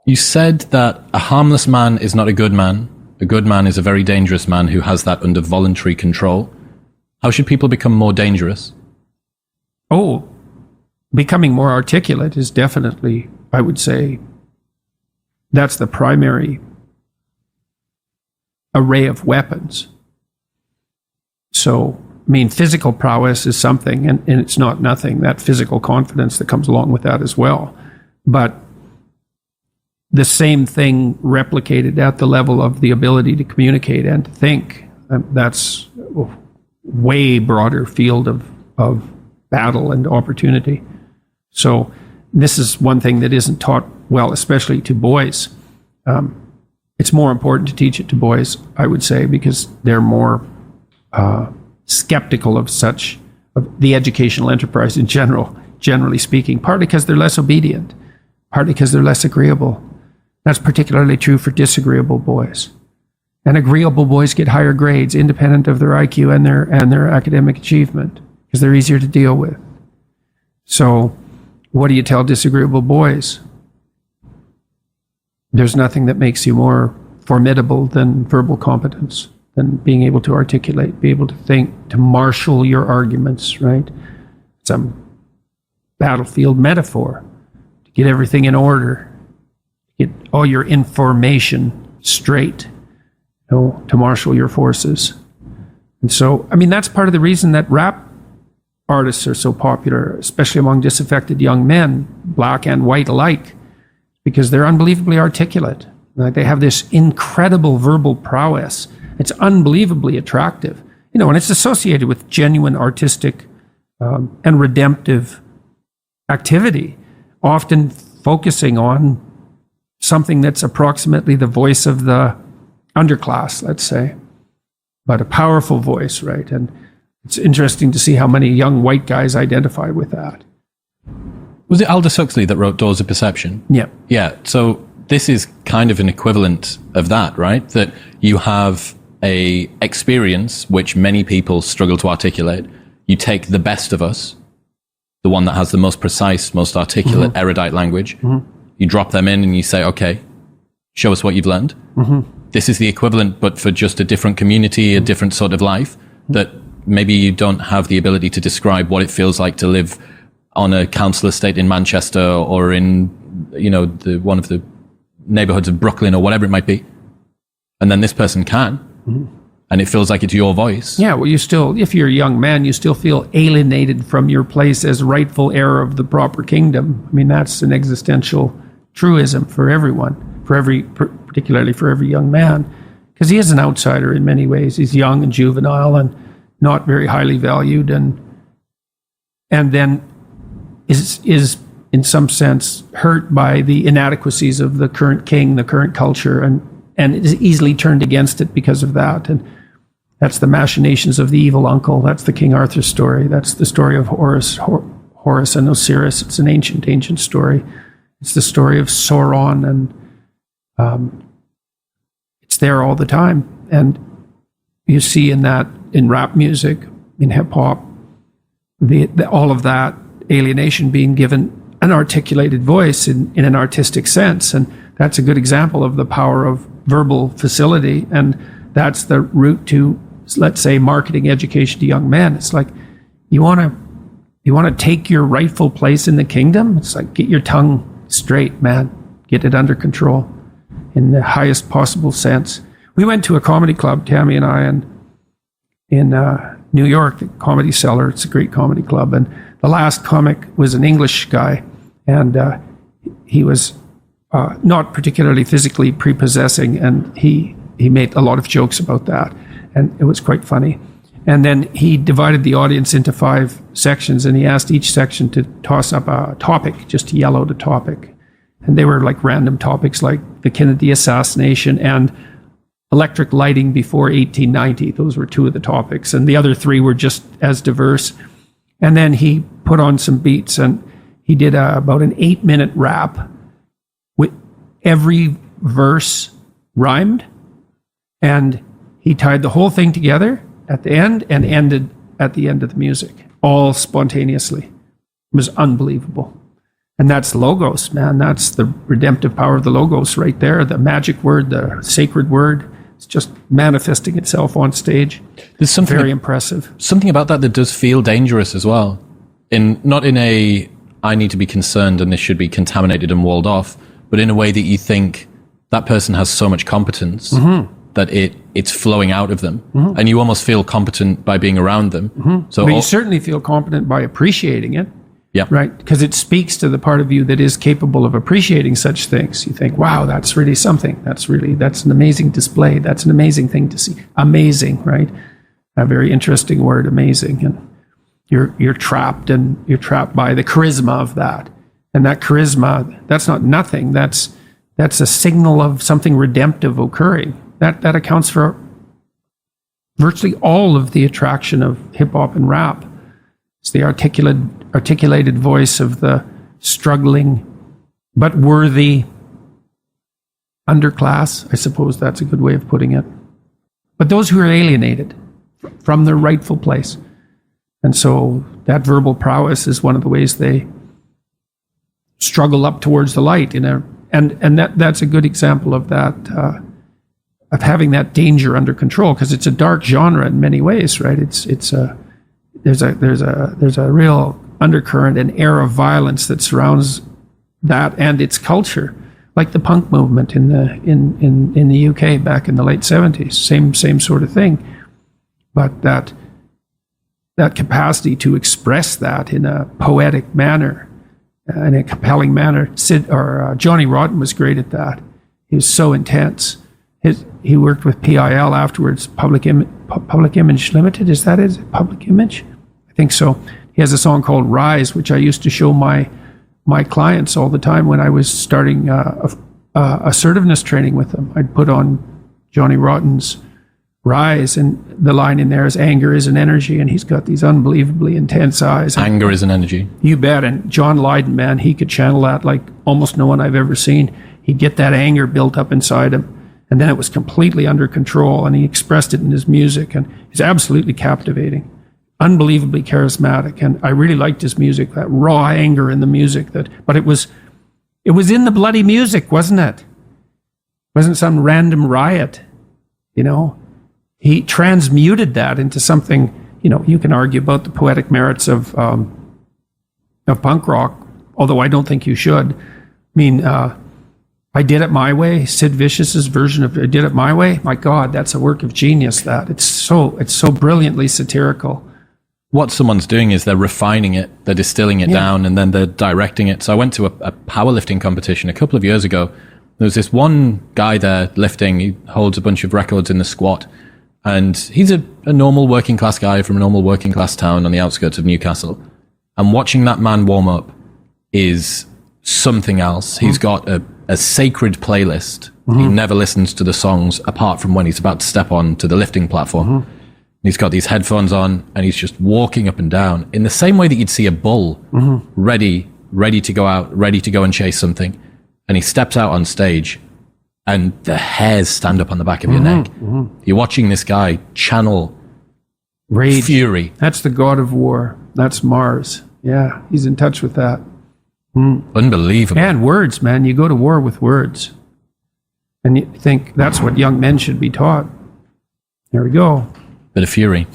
You said that a harmless man is not a good man. A good man is a very dangerous man who has that under voluntary control. How should people become more dangerous? Oh, becoming more articulate is definitely, I would say, that's the primary array of weapons. So, I mean, physical prowess is something, and it's not nothing, that physical confidence that comes along with that as well. But the same thing replicated at the level of the ability to communicate and to think, that's a way broader field of battle and opportunity. So this is one thing that isn't taught well, especially to boys. It's more important to teach it to boys, I would say, because they're more skeptical of the educational enterprise in general, generally speaking, partly because they're less obedient, partly because they're less agreeable. That's particularly true for disagreeable boys. And agreeable boys get higher grades independent of their IQ and their academic achievement, because they're easier to deal with. So what do you tell disagreeable boys? There's nothing that makes you more formidable than verbal competence, than being able to articulate, be able to think, to marshal your arguments, right? It's a battlefield metaphor, to get everything in order, get all your information straight, to marshal your forces. And so, I mean, that's part of the reason that rap artists are so popular, especially among disaffected young men, black and white alike, because they're unbelievably articulate. Like, they have this incredible verbal prowess. It's unbelievably attractive, and it's associated with genuine artistic and redemptive activity, often focusing on something that's approximately the voice of the underclass, let's say, but a powerful voice, right? And it's interesting to see how many young white guys identify with that. Was it Aldous Huxley that wrote Doors of Perception? Yeah. Yeah, so this is kind of an equivalent of that, right? That you have a experience which many people struggle to articulate. You take the best of us, the one that has the most precise, most articulate, erudite language. You drop them in and you say, okay, show us what you've learned. This is the equivalent, but for just a different community, a different sort of life, that maybe you don't have the ability to describe what it feels like to live on a council estate in Manchester or in, one of the neighborhoods of Brooklyn or whatever it might be. And then this person can. And it feels like it's your voice. Yeah, well, you still, if you're a young man, you still feel alienated from your place as rightful heir of the proper kingdom. I mean, that's an existential truism for everyone, particularly for every young man, because he is an outsider in many ways. He's young and juvenile and not very highly valued, and then is in some sense hurt by the inadequacies of the current king, the current culture, and is easily turned against it because of that. And that's the machinations of the evil uncle. That's the King Arthur story. That's the story of Horus and Osiris. It's an ancient story. It's the story of Sauron, and it's there all the time. And you see in rap music, in hip hop, all of that alienation being given an articulated voice in an artistic sense. And that's a good example of the power of verbal facility. And that's the route to, let's say, marketing education to young men. It's like, you want to take your rightful place in the kingdom? It's like, get your tongue straight, man. Get it under control in the highest possible sense. We went to a comedy club, Tammy and I, in New York, the Comedy Cellar. It's a great comedy club. And the last comic was an English guy, and he was not particularly physically prepossessing, and he made a lot of jokes about that, and it was quite funny. And then he divided the audience into 5 sections, and he asked each section to toss up a topic, just to yell out a topic. And they were like random topics like the Kennedy assassination and electric lighting before 1890. Those were 2 of the topics, and the other 3 were just as diverse. And then he put on some beats, and he did about an 8-minute rap with every verse rhymed, and he tied the whole thing together at the end and ended at the end of the music, all spontaneously. It was unbelievable. And that's logos, man. That's the redemptive power of the logos right there. The magic word, the sacred word. It's just manifesting itself on stage. There's something very impressive. Something about that does feel dangerous as well. Not in a, I need to be concerned and this should be contaminated and walled off, but in a way that you think that person has so much competence that it's flowing out of them. And you almost feel competent by being around them. So but you certainly feel competent by appreciating it. Yeah. Right? Because it speaks to the part of you that is capable of appreciating such things. You think, wow, that's really something. That's an amazing display. That's an amazing thing to see. Amazing, right? A very interesting word, amazing. And you're trapped by the charisma of that. And that charisma, that's not nothing. That's a signal of something redemptive occurring. That accounts for virtually all of the attraction of hip hop and rap. It's the articulated voice of the struggling but worthy underclass. I suppose that's a good way of putting it. But those who are alienated from their rightful place. And so that verbal prowess is one of the ways they struggle up towards the light. And that's a good example of that, of having that danger under control, because it's a dark genre in many ways, right? There's a real undercurrent and air of violence that surrounds that and its culture, like the punk movement in the UK back in the late 70s. Same sort of thing, but that capacity to express that in a poetic manner, in a compelling manner. Johnny Rotten was great at that. He was so intense. He worked with PIL afterwards, Public Image Limited. Is that it? Public Image? I think so. He has a song called Rise, which I used to show my clients all the time when I was starting assertiveness training with them. I'd put on Johnny Rotten's Rise, and the line in there is anger is an energy, and he's got these unbelievably intense eyes. Anger is an energy. You bet. And John Lydon, man, he could channel that like almost no one I've ever seen. He'd get that anger built up inside him. And then it was completely under control, and he expressed it in his music, and he's absolutely captivating, unbelievably charismatic. And I really liked his music, that raw anger in the music. But it was in the bloody music, wasn't it? It wasn't some random riot, you know. He transmuted that into something. You know, you can argue about the poetic merits of punk rock, although I don't think you should. I mean. I Did It My Way, Sid Vicious's version of I Did It My Way. My God, that's a work of genius. That it's so brilliantly satirical. What someone's doing is they're refining it, they're distilling it down, and then they're directing it. So I went to a powerlifting competition a couple of years ago. There was this one guy there lifting. He holds a bunch of records in the squat, and he's a normal working class guy from a normal working class town on the outskirts of Newcastle. And watching that man warm up is something else. He's got a sacred playlist. He never listens to the songs apart from when he's about to step on to the lifting platform. He's got these headphones on, and he's just walking up and down in the same way that you'd see a bull ready to go out, ready to go and chase something. And he steps out on stage, and the hairs stand up on the back of your neck. You're watching this guy channel rage, fury. That's the god of war. That's Mars. Yeah, he's in touch with that. Unbelievable. And words, man. You go to war with words. And you think that's what young men should be taught. There we go. Bit of fury.